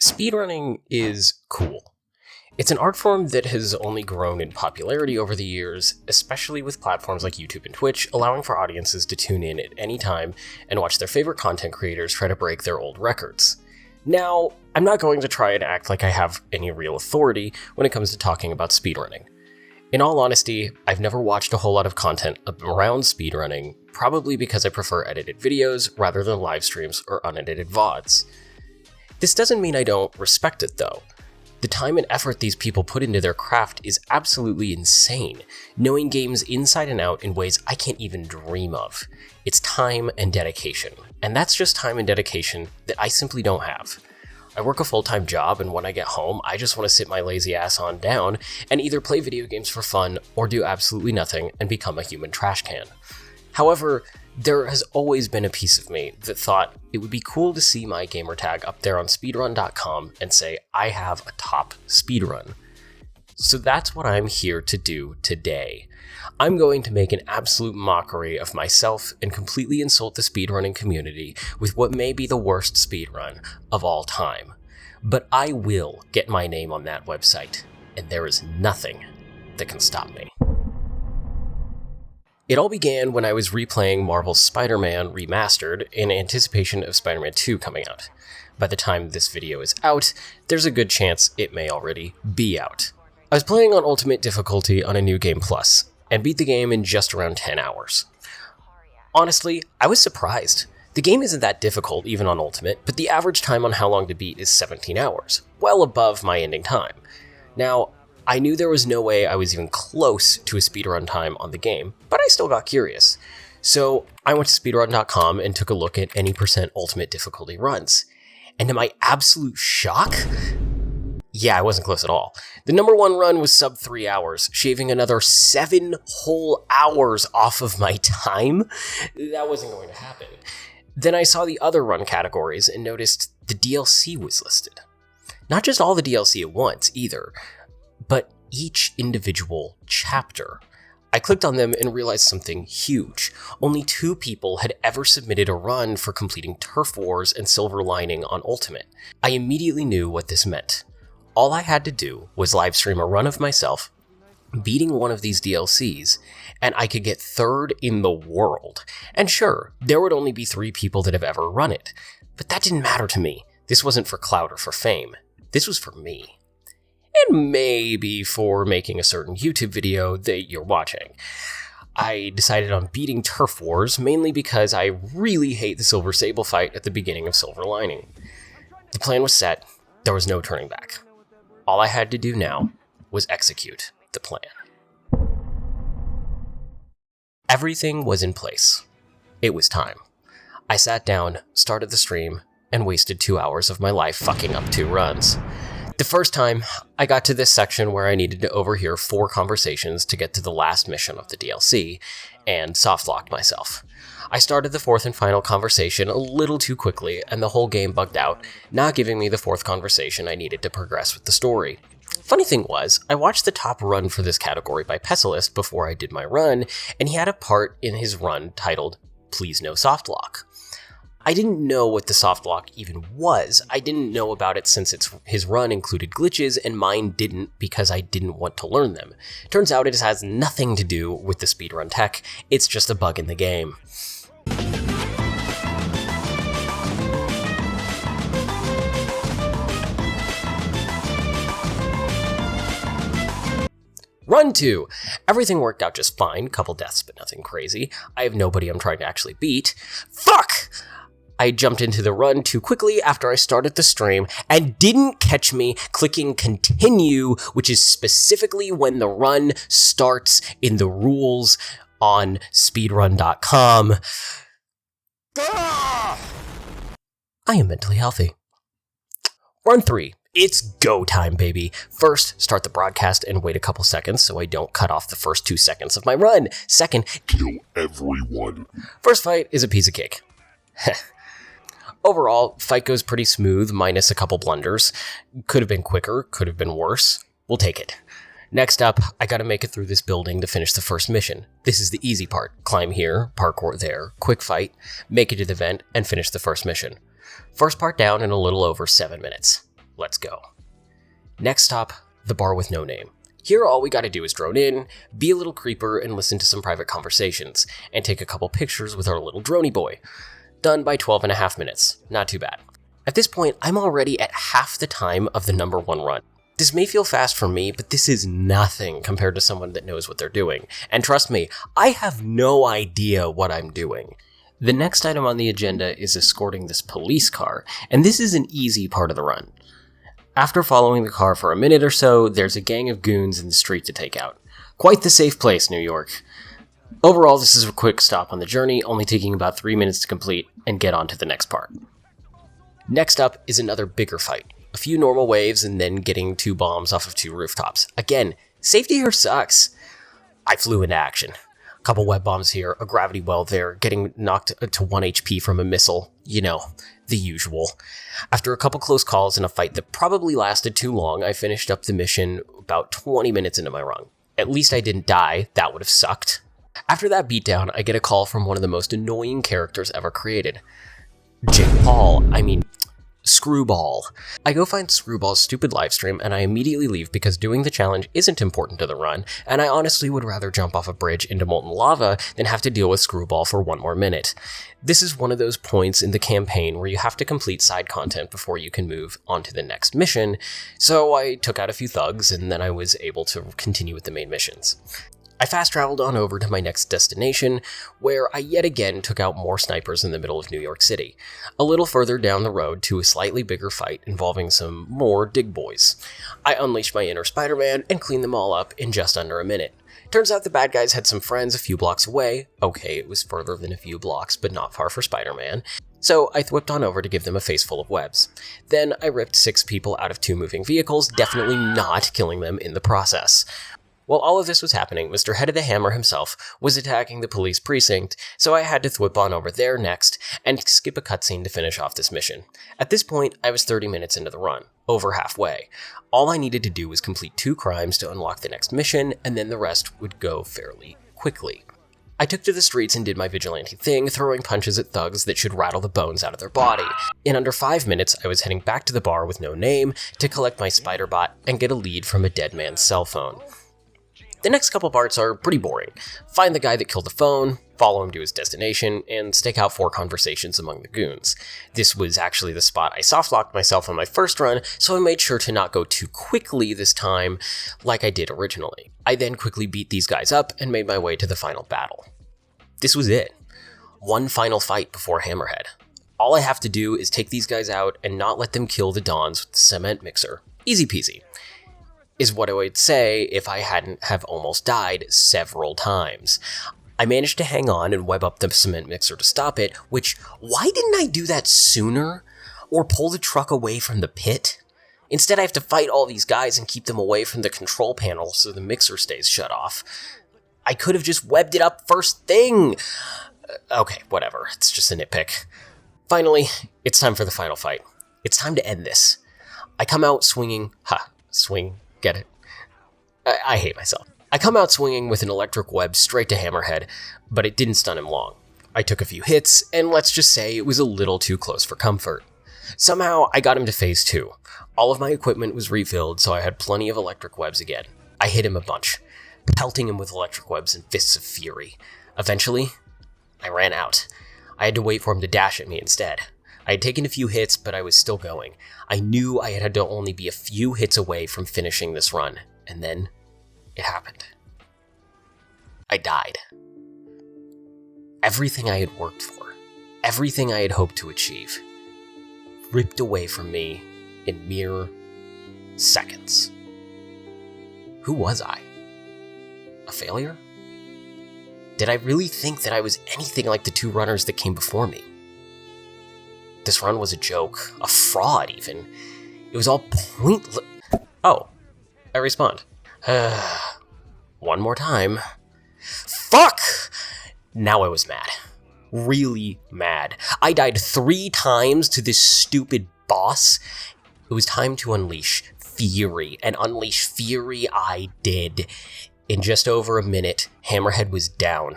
Speedrunning is cool. It's an art form that has only grown in popularity over the years, especially with platforms like YouTube and Twitch, allowing for audiences to tune in at any time and watch their favorite content creators try to break their old records. Now, I'm not going to try and act like I have any real authority when it comes to talking about speedrunning. In all honesty, I've never watched a whole lot of content around speedrunning, probably because I prefer edited videos rather than live streams or unedited VODs. This doesn't mean I don't respect it though. The time and effort these people put into their craft is absolutely insane, knowing games inside and out in ways I can't even dream of. It's time and dedication, and that's just time and dedication that I simply don't have. I work a full-time job, and when I get home, I just want to sit my lazy ass on down and either play video games for fun or do absolutely nothing and become a human trash can. However, there has always been a piece of me that thought it would be cool to see my gamertag up there on speedrun.com and say I have a top speedrun. So that's what I'm here to do today. I'm going to make an absolute mockery of myself and completely insult the speedrunning community with what may be the worst speedrun of all time. But I will get my name on that website, and there is nothing that can stop me. It all began when I was replaying Marvel's Spider-Man Remastered in anticipation of Spider-Man 2 coming out. By the time this video is out, there's a good chance it may already be out. I was playing on Ultimate difficulty on a New Game Plus, and beat the game in just around 10 hours. Honestly, I was surprised. The game isn't that difficult even on Ultimate, but the average time on how long to beat is 17 hours, well above my ending time. Now, I knew there was no way I was even close to a speedrun time on the game, but I still got curious. So I went to speedrun.com and took a look at any % ultimate difficulty runs. And to my absolute shock, yeah, I wasn't close at all. The number one run was sub 3 hours, shaving another 7 whole hours off of my time. That wasn't going to happen. Then I saw the other run categories and noticed the DLC was listed. Not just all the DLC at once either, but each individual chapter. I clicked on them and realized something huge. Only 2 people had ever submitted a run for completing Turf Wars and Silver Lining on Ultimate. I immediately knew what this meant. All I had to do was livestream a run of myself, beating one of these DLCs, and I could get 3rd in the world. And sure, there would only be 3 people that have ever run it, but that didn't matter to me. This wasn't for clout or for fame. This was for me. And maybe for making a certain YouTube video that you're watching. I decided on beating Turf Wars mainly because I really hate the Silver Sable fight at the beginning of Silver Lining. The plan was set, there was no turning back. All I had to do now was execute the plan. Everything was in place. It was time. I sat down, started the stream, and wasted 2 hours of my life fucking up 2 runs. The first time, I got to this section where I needed to overhear 4 conversations to get to the last mission of the DLC, and softlocked myself. I started the 4th and final conversation a little too quickly, and the whole game bugged out, not giving me the 4th conversation I needed to progress with the story. Funny thing was, I watched the top run for this category by Pessilist before I did my run, and he had a part in his run titled, "Please No Softlock." I didn't know what the softlock even was. I didn't know about it since his run included glitches and mine didn't because I didn't want to learn them. Turns out it has nothing to do with the speedrun tech, it's just a bug in the game. Run 2! Everything worked out just fine, couple deaths but nothing crazy. I have nobody I'm trying to actually beat. Fuck! I jumped into the run too quickly after I started the stream and didn't catch me clicking continue, which is specifically when the run starts in the rules on speedrun.com. I am mentally healthy. Run 3. It's go time, baby. First, start the broadcast and wait a couple seconds so I don't cut off the first 2 seconds of my run. Second, kill everyone. First fight is a piece of cake. Overall, fight goes pretty smooth, minus a couple blunders. Could have been quicker, could have been worse. We'll take it. Next up, I gotta make it through this building to finish the first mission. This is the easy part. Climb here, parkour there, quick fight, make it to the vent, and finish the first mission. First part down in a little over 7 minutes. let's go. Next stop, the bar with no name. Here all we gotta do is drone in, be a little creeper, and listen to some private conversations, and take a couple pictures with our little droney boy. Done by 12.5 minutes, not too bad. At this point, I'm already at half the time of the number 1 run. This may feel fast for me, but this is nothing compared to someone that knows what they're doing. And trust me, I have no idea what I'm doing. The next item on the agenda is escorting this police car, and this is an easy part of the run. After following the car for a minute or so, there's a gang of goons in the street to take out. Quite the safe place, New York. Overall, this is a quick stop on the journey, only taking about 3 minutes to complete and get on to the next part. Next up is another bigger fight. A few normal waves and then getting 2 bombs off of 2 rooftops. Again, safety here sucks. I flew into action. A couple web bombs here, a gravity well there, getting knocked to 1 HP from a missile. You know, the usual. After a couple close calls and a fight that probably lasted too long, I finished up the mission about 20 minutes into my run. At least I didn't die, that would have sucked. After that beatdown, I get a call from one of the most annoying characters ever created. Screwball. I go find Screwball's stupid livestream and I immediately leave because doing the challenge isn't important to the run, and I honestly would rather jump off a bridge into molten lava than have to deal with Screwball for 1 more minute. This is one of those points in the campaign where you have to complete side content before you can move on to the next mission, so I took out a few thugs and then I was able to continue with the main missions. I fast traveled on over to my next destination, where I yet again took out more snipers in the middle of New York City. A little further down the road to a slightly bigger fight involving some more dig boys. I unleashed my inner Spider-Man and cleaned them all up in just under a minute. Turns out the bad guys had some friends a few blocks away. Okay, it was further than a few blocks, but not far for Spider-Man. So I whipped on over to give them a face full of webs. Then I ripped 6 people out of 2 moving vehicles, definitely not killing them in the process. While all of this was happening, Mr. Head of the Hammer himself was attacking the police precinct, so I had to thwip on over there next and skip a cutscene to finish off this mission. At this point, I was 30 minutes into the run, over halfway. All I needed to do was complete 2 crimes to unlock the next mission, and then the rest would go fairly quickly. I took to the streets and did my vigilante thing, throwing punches at thugs that should rattle the bones out of their body. In under 5 minutes, I was heading back to the bar with no name to collect my spider bot and get a lead from a dead man's cell phone. The next couple parts are pretty boring. Find the guy that killed the phone, follow him to his destination, and stake out 4 conversations among the goons. This was actually the spot I softlocked myself on my first run, so I made sure to not go too quickly this time like I did originally. I then quickly beat these guys up and made my way to the final battle. This was it. 1 final fight before Hammerhead. All I have to do is take these guys out and not let them kill the Dons with the cement mixer. Easy peasy. Is what I would say if I hadn't have almost died several times. I managed to hang on and web up the cement mixer to stop it, which, why didn't I do that sooner? Or pull the truck away from the pit? Instead I have to fight all these guys and keep them away from the control panel so the mixer stays shut off. I could have just webbed it up first thing! Okay, whatever, it's just a nitpick. Finally, it's time for the final fight. It's time to end this. I come out swinging, swing. Get it? I hate myself. I come out swinging with an electric web straight to Hammerhead, but it didn't stun him long. I took a few hits, and let's just say it was a little too close for comfort. Somehow, I got him to phase 2. All of my equipment was refilled, so I had plenty of electric webs again. I hit him a bunch, pelting him with electric webs and fists of fury. Eventually, I ran out. I had to wait for him to dash at me instead. I had taken a few hits, but I was still going. I knew I had to only be a few hits away from finishing this run, and then it happened. I died. Everything I had worked for, everything I had hoped to achieve, ripped away from me in mere seconds. Who was I? A failure? Did I really think that I was anything like the 2 runners that came before me? This run was a joke, a fraud even. It was all pointless. Oh, I respawned. 1 more time. Fuck! Now I was mad. Really mad. I died 3 times to this stupid boss. It was time to unleash fury, and unleash fury I did. In just over a minute, Hammerhead was down,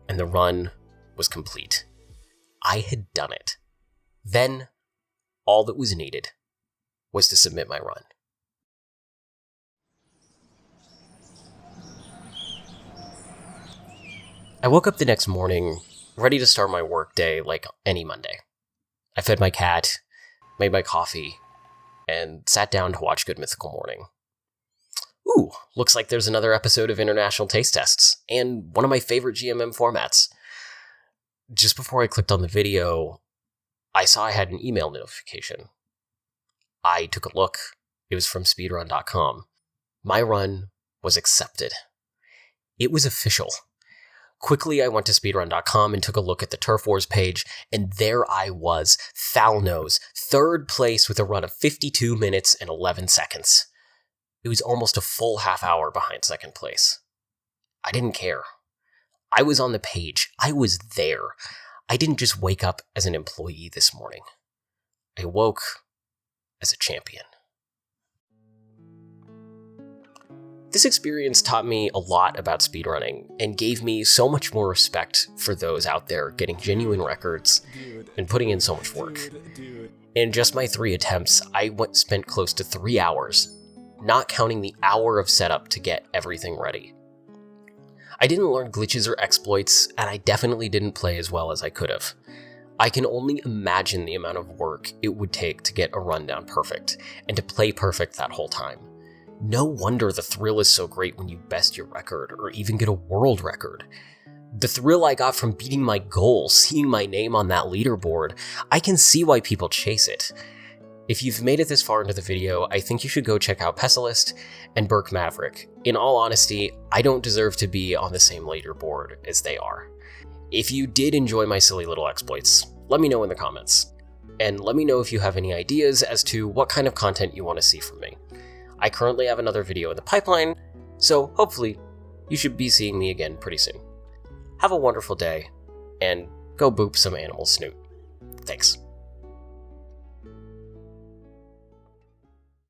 and the run was complete. I had done it. Then, all that was needed was to submit my run. I woke up the next morning, ready to start my work day like any Monday. I fed my cat, made my coffee, and sat down to watch Good Mythical Morning. Ooh, looks like there's another episode of International Taste Tests, and one of my favorite GMM formats. Just before I clicked on the video, I saw I had an email notification. I took a look. It was from speedrun.com. My run was accepted. It was official. Quickly, I went to speedrun.com and took a look at the Turf Wars page, and there I was, foul nose, third place with a run of 52 minutes and 11 seconds. It was almost a full half hour behind second place. I didn't care. I was on the page. I was there. I didn't just wake up as an employee this morning. I woke as a champion. This experience taught me a lot about speedrunning and gave me so much more respect for those out there getting genuine records and putting in so much work. In just my 3 attempts, I spent close to 3 hours, not counting the hour of setup to get everything ready. I didn't learn glitches or exploits, and I definitely didn't play as well as I could have. I can only imagine the amount of work it would take to get a rundown perfect, and to play perfect that whole time. No wonder the thrill is so great when you best your record, or even get a world record. The thrill I got from beating my goal, seeing my name on that leaderboard, I can see why people chase it. If you've made it this far into the video, I think you should go check out Pessimist and Burke Maverick. In all honesty, I don't deserve to be on the same leaderboard as they are. If you did enjoy my silly little exploits, let me know in the comments. And let me know if you have any ideas as to what kind of content you want to see from me. I currently have another video in the pipeline, so hopefully you should be seeing me again pretty soon. Have a wonderful day, and go boop some animal snoot. Thanks.